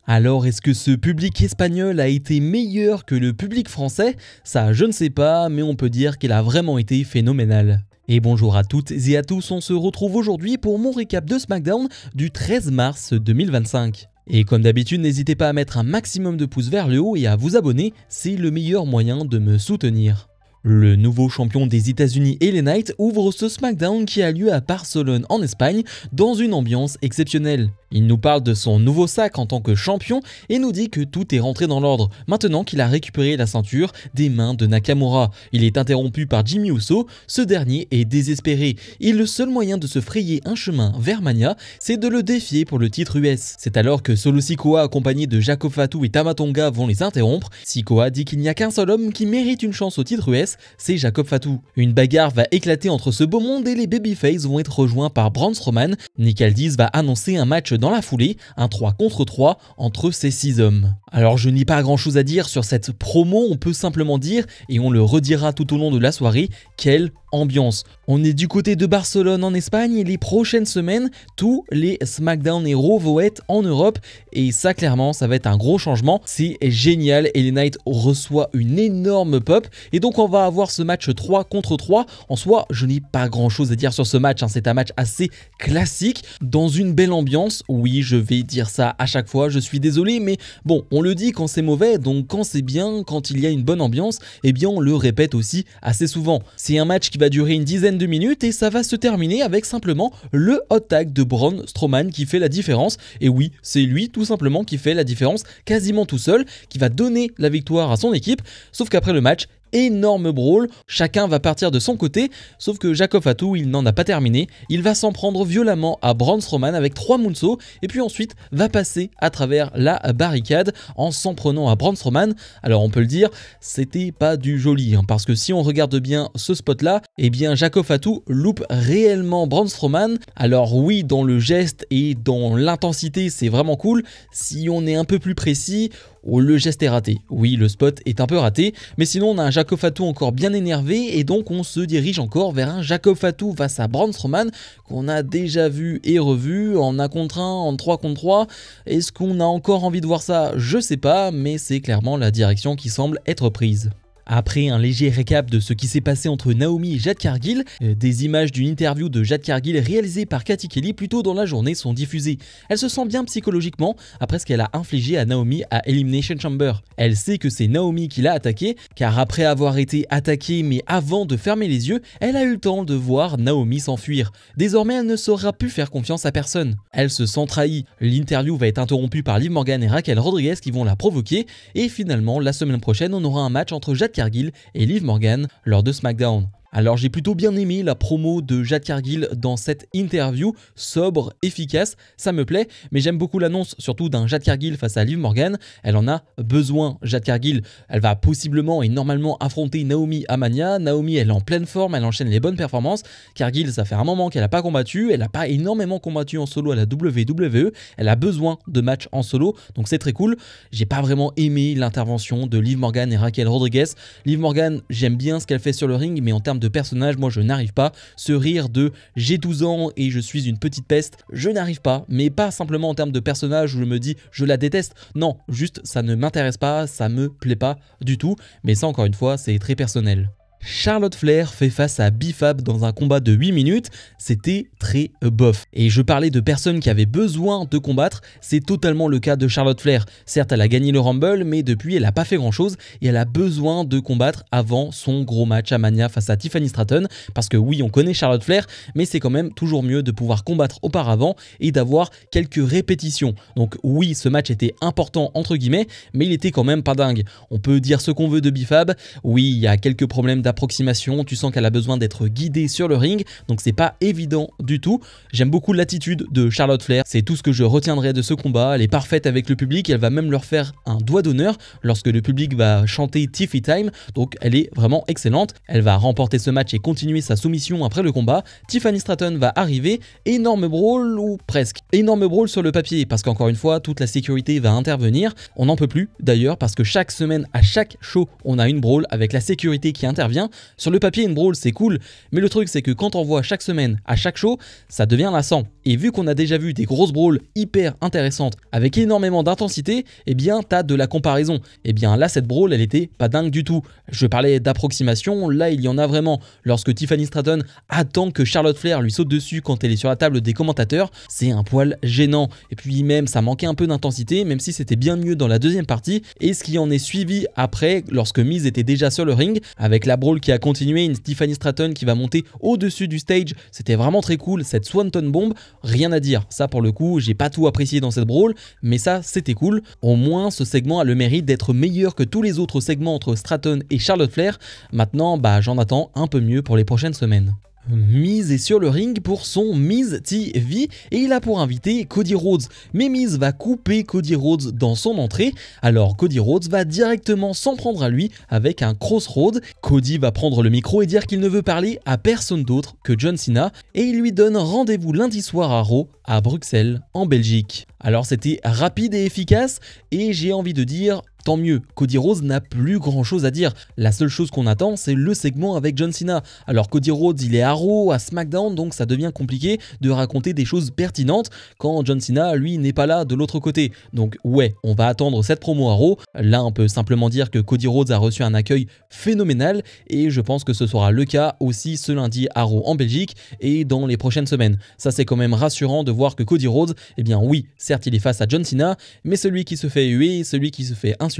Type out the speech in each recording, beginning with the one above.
Alors, est-ce que ce public espagnol a été meilleur que le public français? Ça, je ne sais pas, mais on peut dire qu'il a vraiment été phénoménal. Et bonjour à toutes et à tous, on se retrouve aujourd'hui pour mon récap de SmackDown du 13 mars 2025. Et comme d'habitude, n'hésitez pas à mettre un maximum de pouces vers le haut et à vous abonner, c'est le meilleur moyen de me soutenir. Le nouveau champion des États-Unis LA Knight ouvre ce SmackDown qui a lieu à Barcelone en Espagne dans une ambiance exceptionnelle. Il nous parle de son nouveau sac en tant que champion et nous dit que tout est rentré dans l'ordre maintenant qu'il a récupéré la ceinture des mains de Nakamura. Il est interrompu par Jimmy Uso, ce dernier est désespéré et le seul moyen de se frayer un chemin vers Mania, c'est de le défier pour le titre US. C'est alors que Solo Sikoa accompagné de Jacob Fatu et Tama Tonga vont les interrompre. Sikoa dit qu'il n'y a qu'un seul homme qui mérite une chance au titre US, c'est Jacob Fatu. Une bagarre va éclater entre ce beau monde et les babyface vont être rejoints par Braun Strowman. Nick Aldis va annoncer un match dans la foulée, un 3 contre 3 entre ces 6 hommes. Alors je n'ai pas grand chose à dire sur cette promo, on peut simplement dire, et on le redira tout au long de la soirée, quelle ambiance. On est du côté de Barcelone en Espagne et les prochaines semaines, tous les SmackDown et Raw vont être en Europe et ça clairement ça va être un gros changement. C'est génial, LA Knight reçoit une énorme pop et donc on va avoir ce match 3 contre 3. En soi, je n'ai pas grand chose à dire sur ce match, c'est un match assez classique dans une belle ambiance. Oui, je vais dire ça à chaque fois, je suis désolé, mais bon, on le dit quand c'est mauvais, donc quand c'est bien, quand il y a une bonne ambiance, eh bien on le répète aussi assez souvent. C'est un match qui va durer une dizaine de minutes et ça va se terminer avec simplement le hot tag de Braun Strowman qui fait la différence. Et oui, c'est lui tout simplement qui fait la différence quasiment tout seul, qui va donner la victoire à son équipe, sauf qu'après le match, énorme brawl, chacun va partir de son côté, sauf que Jacob Fatu, il n'en a pas terminé, il va s'en prendre violemment à Braun Strowman avec 3 moonsaults et puis ensuite va passer à travers la barricade en s'en prenant à Braun Strowman. Alors on peut le dire, c'était pas du joli, parce que si on regarde bien ce spot là, eh bien Jacob Fatu loupe réellement Braun Strowman. Alors oui, dans le geste et dans l'intensité c'est vraiment cool, si on est un peu plus précis, le geste est raté. Oui, le spot est un peu raté, mais sinon on a un Jacob Fatu encore bien énervé et donc on se dirige encore vers un Jacob Fatu face à Braun Strowman qu'on a déjà vu et revu en 1 contre 1, en 3 contre 3. Est-ce qu'on a encore envie de voir ça? Je sais pas, mais c'est clairement la direction qui semble être prise. Après un léger récap de ce qui s'est passé entre Naomi et Jade Cargill, des images d'une interview de Jade Cargill réalisée par Cathy Kelly plus tôt dans la journée sont diffusées. Elle se sent bien psychologiquement après ce qu'elle a infligé à Naomi à Elimination Chamber. Elle sait que c'est Naomi qui l'a attaquée, car après avoir été attaquée mais avant de fermer les yeux, elle a eu le temps de voir Naomi s'enfuir. Désormais, elle ne saura plus faire confiance à personne. Elle se sent trahie. L'interview va être interrompue par Liv Morgan et Raquel Rodriguez qui vont la provoquer et finalement, la semaine prochaine, on aura un match entre Jade Cargill et Liv Morgan lors de SmackDown. Alors j'ai plutôt bien aimé la promo de Jade Cargill dans cette interview, sobre, efficace, ça me plaît, mais j'aime beaucoup l'annonce surtout d'un Jade Cargill face à Liv Morgan. Elle en a besoin, Jade Cargill. Elle va possiblement et normalement affronter Naomi à Mania. Naomi, elle est en pleine forme, elle enchaîne les bonnes performances. Cargill, ça fait un moment qu'elle n'a pas combattu, elle n'a pas énormément combattu en solo à la WWE, elle a besoin de matchs en solo, donc c'est très cool. J'ai pas vraiment aimé l'intervention de Liv Morgan et Raquel Rodriguez. Liv Morgan, j'aime bien ce qu'elle fait sur le ring, mais en termes de personnage, moi je n'arrive pas. Ce rire de j'ai 12 ans et je suis une petite peste, je n'arrive pas, mais pas simplement en termes de personnage où je me dis je la déteste, non, juste ça ne m'intéresse pas, ça me plaît pas du tout, mais ça encore une fois c'est très personnel. Charlotte Flair fait face à B-Fab dans un combat de 8 minutes, c'était très bof. Et je parlais de personnes qui avaient besoin de combattre, c'est totalement le cas de Charlotte Flair. Certes, elle a gagné le Rumble, mais depuis, elle n'a pas fait grand chose et elle a besoin de combattre avant son gros match à Mania face à Tiffany Stratton. Parce que oui, on connaît Charlotte Flair, mais c'est quand même toujours mieux de pouvoir combattre auparavant et d'avoir quelques répétitions. Donc oui, ce match était important entre guillemets, mais il était quand même pas dingue. On peut dire ce qu'on veut de B-Fab, oui, il y a quelques problèmes d'approximation, tu sens qu'elle a besoin d'être guidée sur le ring, donc c'est pas évident du tout. J'aime beaucoup l'attitude de Charlotte Flair, c'est tout ce que je retiendrai de ce combat. Elle est parfaite avec le public, elle va même leur faire un doigt d'honneur lorsque le public va chanter Tiffy Time, donc elle est vraiment excellente. Elle va remporter ce match et continuer sa soumission après le combat. Tiffany Stratton va arriver, énorme brawl ou presque, énorme brawl sur le papier parce qu'encore une fois toute la sécurité va intervenir. On n'en peut plus d'ailleurs parce que chaque semaine à chaque show on a une brawl avec la sécurité qui intervient. revient. Sur le papier, une brawl c'est cool, mais le truc c'est que quand on voit chaque semaine, à chaque show, ça devient lassant. Et vu qu'on a déjà vu des grosses brawls hyper intéressantes avec énormément d'intensité, eh bien t'as de la comparaison. Eh bien là cette brawl elle était pas dingue du tout. Je parlais d'approximation, là il y en a vraiment. Lorsque Tiffany Stratton attend que Charlotte Flair lui saute dessus quand elle est sur la table des commentateurs, c'est un poil gênant. Et puis même ça manquait un peu d'intensité, même si c'était bien mieux dans la deuxième partie. Et ce qui en est suivi après, lorsque Miz était déjà sur le ring, avec la brawl qui a continué, une Tiffany Stratton qui va monter au-dessus du stage, c'était vraiment très cool. Cette Swanton Bomb, rien à dire. Ça pour le coup, j'ai pas tout apprécié dans cette brawl, mais ça c'était cool. Au moins ce segment a le mérite d'être meilleur que tous les autres segments entre Stratton et Charlotte Flair. Maintenant, j'en attends un peu mieux pour les prochaines semaines. Miz est sur le ring pour son Miz TV et il a pour invité Cody Rhodes. Mais Miz va couper Cody Rhodes dans son entrée, alors Cody Rhodes va directement s'en prendre à lui avec un crossroad. Cody va prendre le micro et dire qu'il ne veut parler à personne d'autre que John Cena et il lui donne rendez-vous lundi soir à Raw à Bruxelles en Belgique. Alors c'était rapide et efficace et j'ai envie de dire tant mieux, Cody Rhodes n'a plus grand chose à dire. La seule chose qu'on attend, c'est le segment avec John Cena. Alors Cody Rhodes, il est à Raw, à SmackDown, donc ça devient compliqué de raconter des choses pertinentes quand John Cena, lui, n'est pas là de l'autre côté. Donc ouais, on va attendre cette promo à Raw. Là, on peut simplement dire que Cody Rhodes a reçu un accueil phénoménal et je pense que ce sera le cas aussi ce lundi à Raw en Belgique et dans les prochaines semaines. Ça, c'est quand même rassurant de voir que Cody Rhodes, eh bien oui, certes, il est face à John Cena, mais celui qui se fait huer, celui qui se fait insulter,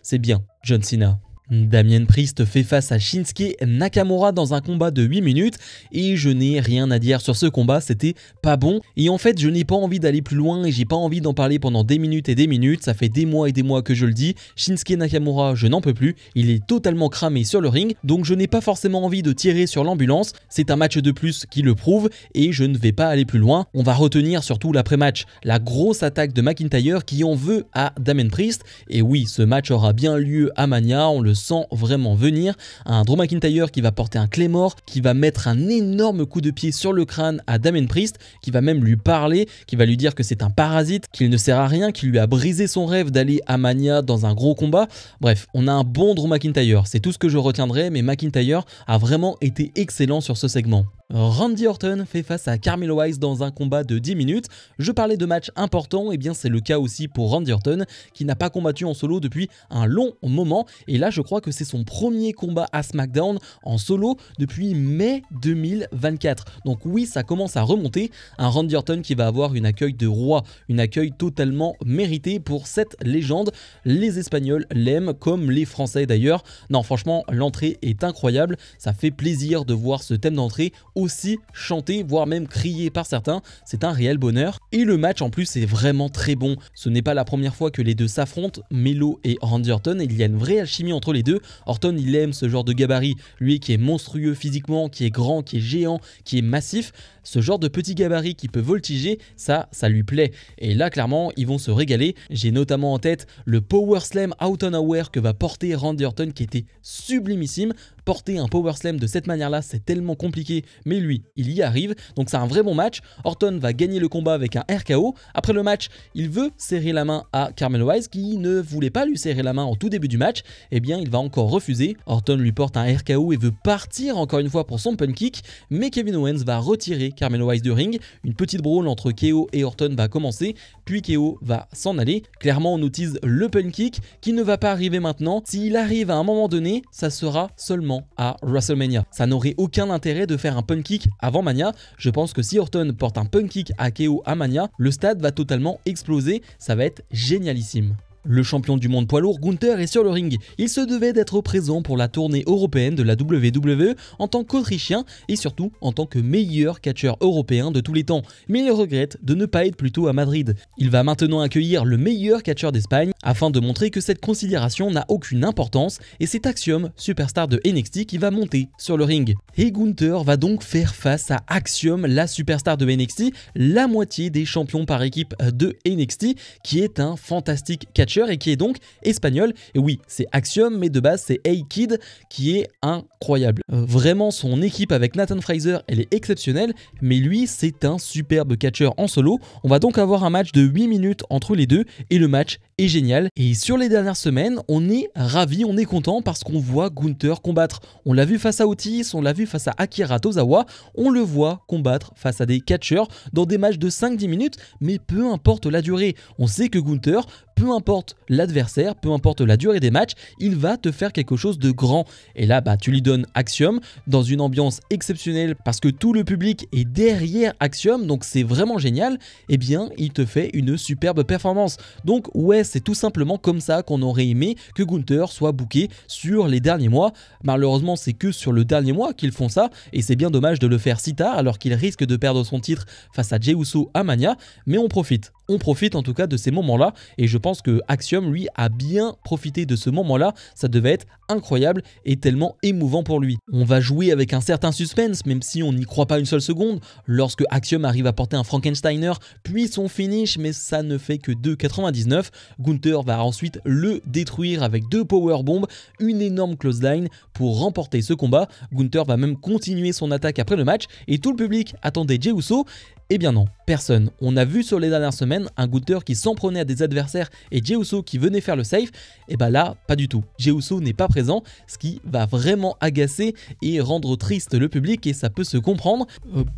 c'est bien John Cena. Damien Priest fait face à Shinsuke Nakamura dans un combat de 8 minutes et je n'ai rien à dire sur ce combat, c'était pas bon et en fait je n'ai pas envie d'aller plus loin et j'ai pas envie d'en parler pendant des minutes et des minutes, ça fait des mois et des mois que je le dis. Shinsuke Nakamura, je n'en peux plus, il est totalement cramé sur le ring, donc je n'ai pas forcément envie de tirer sur l'ambulance, c'est un match de plus qui le prouve et je ne vais pas aller plus loin. On va retenir surtout l'après-match, la grosse attaque de McIntyre qui en veut à Damien Priest et oui, ce match aura bien lieu à Mania, on le sent vraiment venir. Un Drew McIntyre qui va porter un Claymore, qui va mettre un énorme coup de pied sur le crâne à Damien Priest, qui va même lui parler, qui va lui dire que c'est un parasite, qu'il ne sert à rien, qui lui a brisé son rêve d'aller à Mania dans un gros combat. Bref, on a un bon Drew McIntyre, c'est tout ce que je retiendrai, mais McIntyre a vraiment été excellent sur ce segment. Randy Orton fait face à Carmelo Hayes dans un combat de 10 minutes. Je parlais de match important, et bien c'est le cas aussi pour Randy Orton qui n'a pas combattu en solo depuis un long moment et là je crois que c'est son premier combat à SmackDown en solo depuis mai 2024. Donc oui, ça commence à remonter. Un Randy Orton qui va avoir une accueil de roi, une accueil totalement mérité pour cette légende. Les Espagnols l'aiment comme les Français d'ailleurs. Non, franchement, l'entrée est incroyable. Ça fait plaisir de voir ce thème d'entrée aussi chanté, voire même crié par certains. C'est un réel bonheur. Et le match en plus est vraiment très bon. Ce n'est pas la première fois que les deux s'affrontent, Melo et Randy Orton. Il y a une vraie alchimie entre les deux. Orton, il aime ce genre de gabarit. Lui qui est monstrueux physiquement, qui est grand, qui est géant, qui est massif. Ce genre de petit gabarit qui peut voltiger, ça lui plaît. Et là, clairement, ils vont se régaler. J'ai notamment en tête le Power Slam Out of Nowhere que va porter Randy Orton qui était sublimissime. Porter un Power Slam de cette manière-là, c'est tellement compliqué, mais lui, il y arrive. Donc c'est un vrai bon match. Orton va gagner le combat avec un RKO. Après le match, il veut serrer la main à Carmelo Hayes qui ne voulait pas lui serrer la main en tout début du match. Eh bien, il va encore refuser. Orton lui porte un RKO et veut partir encore une fois pour son pun kick, mais Kevin Owens va retirer Carmelo Hayes du ring. Une petite brawl entre KO et Orton va commencer, puis KO va s'en aller. Clairement, on utilise le pun kick qui ne va pas arriver maintenant. S'il arrive à un moment donné, ça sera seulement à WrestleMania. Ça n'aurait aucun intérêt de faire un pun kick avant Mania. Je pense que si Orton porte un pun kick à KO à Mania, le stade va totalement exploser. Ça va être génialissime. Le champion du monde poids lourd Gunther est sur le ring. Il se devait d'être présent pour la tournée européenne de la WWE en tant qu'Autrichien et surtout en tant que meilleur catcheur européen de tous les temps. Mais il regrette de ne pas être plutôt à Madrid. Il va maintenant accueillir le meilleur catcheur d'Espagne afin de montrer que cette considération n'a aucune importance et c'est Axiom, superstar de NXT, qui va monter sur le ring. Et Gunther va donc faire face à Axiom, la superstar de NXT, la moitié des champions par équipe de NXT, qui est un fantastique catcheur et qui est donc espagnol. Et oui, c'est Axiom, mais de base c'est A-Kid qui est incroyable. Vraiment, son équipe avec Nathan Fraser, elle est exceptionnelle, mais lui, c'est un superbe catcheur en solo. On va donc avoir un match de 8 minutes entre les deux et le match est génial. génial. Et sur les dernières semaines, on est ravis, on est content parce qu'on voit Gunther combattre. On l'a vu face à Otis, on l'a vu face à Akira Tozawa, on le voit combattre face à des catcheurs dans des matchs de 5-10 minutes, mais peu importe la durée. On sait que Gunther, peu importe l'adversaire, peu importe la durée des matchs, il va te faire quelque chose de grand. Et là, tu lui donnes Axiom dans une ambiance exceptionnelle parce que tout le public est derrière Axiom, donc c'est vraiment génial. Eh bien, il te fait une superbe performance. Donc ouais, c'est tout simplement comme ça qu'on aurait aimé que Gunther soit booké sur les derniers mois. Malheureusement, c'est que sur le dernier mois qu'ils font ça, et c'est bien dommage de le faire si tard alors qu'il risque de perdre son titre face à Jey Uso à Mania, mais on profite. On profite en tout cas de ces moments-là et je pense que Axiom lui a bien profité de ce moment-là, ça devait être incroyable et tellement émouvant pour lui. On va jouer avec un certain suspense même si on n'y croit pas une seule seconde lorsque Axiom arrive à porter un Frankensteiner puis son finish, mais ça ne fait que 2,99. Gunther va ensuite le détruire avec 2 powerbombs, une énorme clothesline pour remporter ce combat. Gunther va même continuer son attaque après le match et tout le public attendait Jey Uso. Eh bien non, personne. On a vu sur les dernières semaines un Gunther qui s'en prenait à des adversaires et Jey Uso qui venait faire le save. Et là, pas du tout. Jey Uso n'est pas présent, ce qui va vraiment agacer et rendre triste le public et ça peut se comprendre.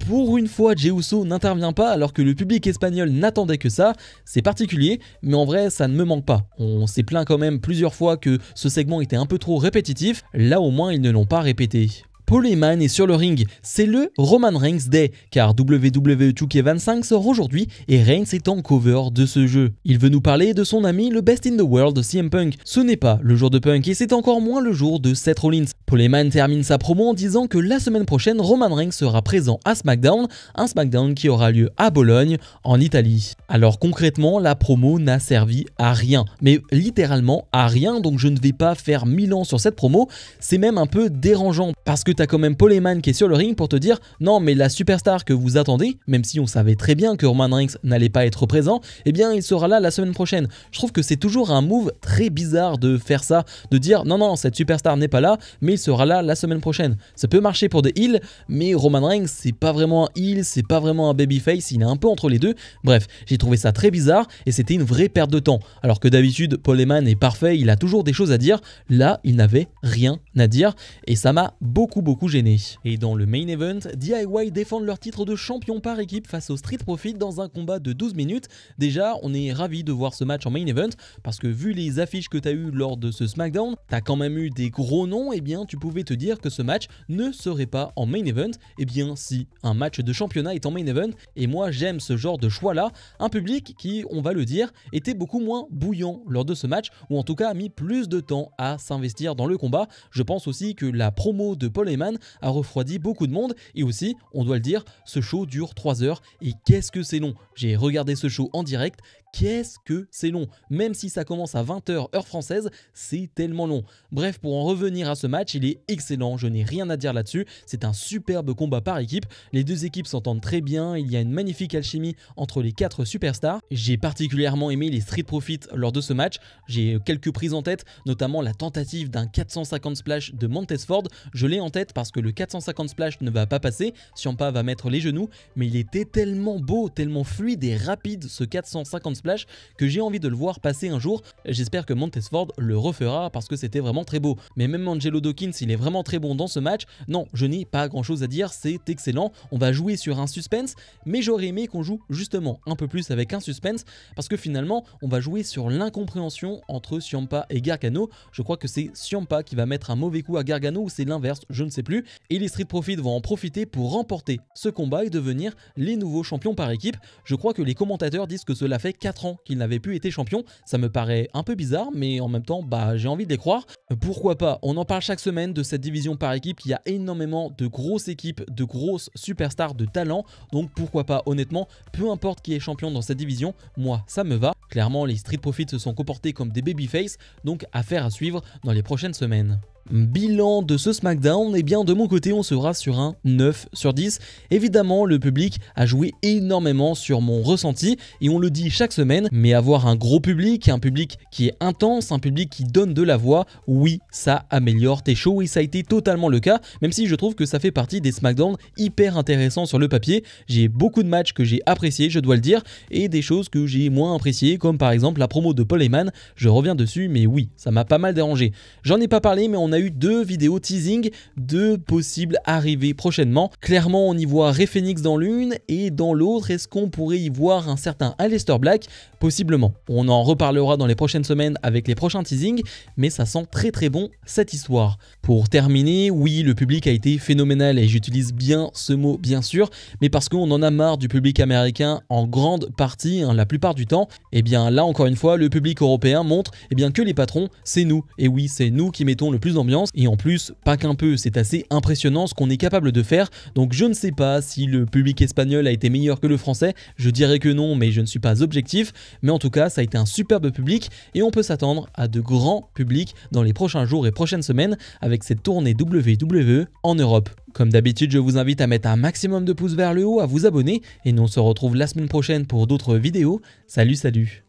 Pour une fois, Jey Uso n'intervient pas alors que le public espagnol n'attendait que ça. C'est particulier, mais en vrai, ça ne me manque pas. On s'est plaint quand même plusieurs fois que ce segment était un peu trop répétitif. Là, au moins, ils ne l'ont pas répété. Paul Heyman est sur le ring, c'est le Roman Reigns Day, car WWE 2K25 sort aujourd'hui et Reigns est en cover de ce jeu. Il veut nous parler de son ami le Best in the World CM Punk. Ce n'est pas le jour de Punk et c'est encore moins le jour de Seth Rollins. Paul Heyman termine sa promo en disant que la semaine prochaine, Roman Reigns sera présent à SmackDown, un SmackDown qui aura lieu à Bologne, en Italie. Alors concrètement, la promo n'a servi à rien, mais littéralement à rien, donc je ne vais pas faire 1000 ans sur cette promo, c'est même un peu dérangeant, parce que t'as quand même Paul Heyman qui est sur le ring pour te dire non mais la superstar que vous attendez, même si on savait très bien que Roman Reigns n'allait pas être présent, eh bien il sera là la semaine prochaine. Je trouve que c'est toujours un move très bizarre de faire ça, de dire non cette superstar n'est pas là mais il sera là la semaine prochaine. Ça peut marcher pour des heels, mais Roman Reigns c'est pas vraiment un heel, c'est pas vraiment un babyface, il est un peu entre les deux. Bref, j'ai trouvé ça très bizarre et c'était une vraie perte de temps. Alors que d'habitude Paul Heyman est parfait, il a toujours des choses à dire, là il n'avait rien à dire et ça m'a beaucoup gêné. Et dans le main event, DIY défendent leur titre de champion par équipe face au Street Profit dans un combat de 12 minutes. Déjà, on est ravis de voir ce match en main event parce que vu les affiches que tu as eues lors de ce SmackDown, tu as quand même eu des gros noms, et bien tu pouvais te dire que ce match ne serait pas en main event. Et bien si, un match de championnat est en main event et moi j'aime ce genre de choix là, un public qui, on va le dire, était beaucoup moins bouillant lors de ce match ou en tout cas a mis plus de temps à s'investir dans le combat. Je pense aussi que la promo de Paul Heyman a refroidi beaucoup de monde et aussi, on doit le dire, ce show dure 3 heures et qu'est-ce que c'est long. J'ai regardé ce show en direct, qu'est-ce que c'est long. Même si ça commence à 20h heure française, c'est tellement long. Bref, pour en revenir à ce match, il est excellent, je n'ai rien à dire là-dessus. C'est un superbe combat par équipe, les deux équipes s'entendent très bien, il y a une magnifique alchimie entre les 4 superstars. J'ai particulièrement aimé les Street Profits lors de ce match, j'ai quelques prises en tête, notamment la tentative d'un 450 splash de Montez Ford. Je l'ai en tête parce que le 450 splash ne va pas passer, Ciampa va mettre les genoux, mais il était tellement beau, tellement fluide et rapide ce 450 splash que j'ai envie de le voir passer un jour. J'espère que Montez Ford le refera parce que c'était vraiment très beau. Mais même Angelo Dawkins, il est vraiment très bon dans ce match. Non, je n'ai pas grand chose à dire, c'est excellent. On va jouer sur un suspense, mais j'aurais aimé qu'on joue justement un peu plus avec un suspense parce que finalement, on va jouer sur l'incompréhension entre Ciampa et Gargano. Je crois que c'est Ciampa qui va mettre un mauvais coup à Gargano ou c'est l'inverse, je ne sais plus. Et les Street Profits vont en profiter pour remporter ce combat et devenir les nouveaux champions par équipe. Je crois que les commentateurs disent que cela fait 4 ans qu'ils n'avaient plus été champions. Ça me paraît un peu bizarre, mais en même temps, j'ai envie de les croire. Pourquoi pas? On en parle chaque semaine de cette division par équipe qui a énormément de grosses équipes, de grosses superstars de talent. Donc pourquoi pas? Honnêtement, peu importe qui est champion dans cette division, moi ça me va. Clairement, les Street Profits se sont comportés comme des babyface, donc affaire à suivre dans les prochaines semaines. Bilan de ce SmackDown, eh bien de mon côté on sera sur un 9 sur 10. Évidemment le public a joué énormément sur mon ressenti et on le dit chaque semaine, mais avoir un gros public, un public qui est intense, un public qui donne de la voix, oui ça améliore tes shows et ça a été totalement le cas, même si je trouve que ça fait partie des SmackDown hyper intéressants sur le papier. J'ai beaucoup de matchs que j'ai appréciés, je dois le dire, et des choses que j'ai moins appréciées, comme par exemple la promo de Paul Heyman. Je reviens dessus, mais oui, ça m'a pas mal dérangé. J'en ai pas parlé, mais on a eu 2 vidéos teasing de possibles arrivées prochainement. Clairement, on y voit Rey Fénix dans l'une et dans l'autre, est-ce qu'on pourrait y voir un certain Aleister Black? Possiblement. On en reparlera dans les prochaines semaines avec les prochains teasings, mais ça sent très bon cette histoire. Pour terminer, oui, le public a été phénoménal et j'utilise bien ce mot bien sûr, mais parce qu'on en a marre du public américain en grande partie, la plupart du temps. Et bien là encore une fois, le public européen montre que les patrons, c'est nous. Et oui, c'est nous qui mettons le plus d'ambiance. Et en plus, pas qu'un peu, c'est assez impressionnant ce qu'on est capable de faire. Donc je ne sais pas si le public espagnol a été meilleur que le français. Je dirais que non, mais je ne suis pas objectif. Mais en tout cas, ça a été un superbe public et on peut s'attendre à de grands publics dans les prochains jours et prochaines semaines avec cette tournée WWE en Europe. Comme d'habitude, je vous invite à mettre un maximum de pouces vers le haut, à vous abonner et nous on se retrouve la semaine prochaine pour d'autres vidéos. Salut!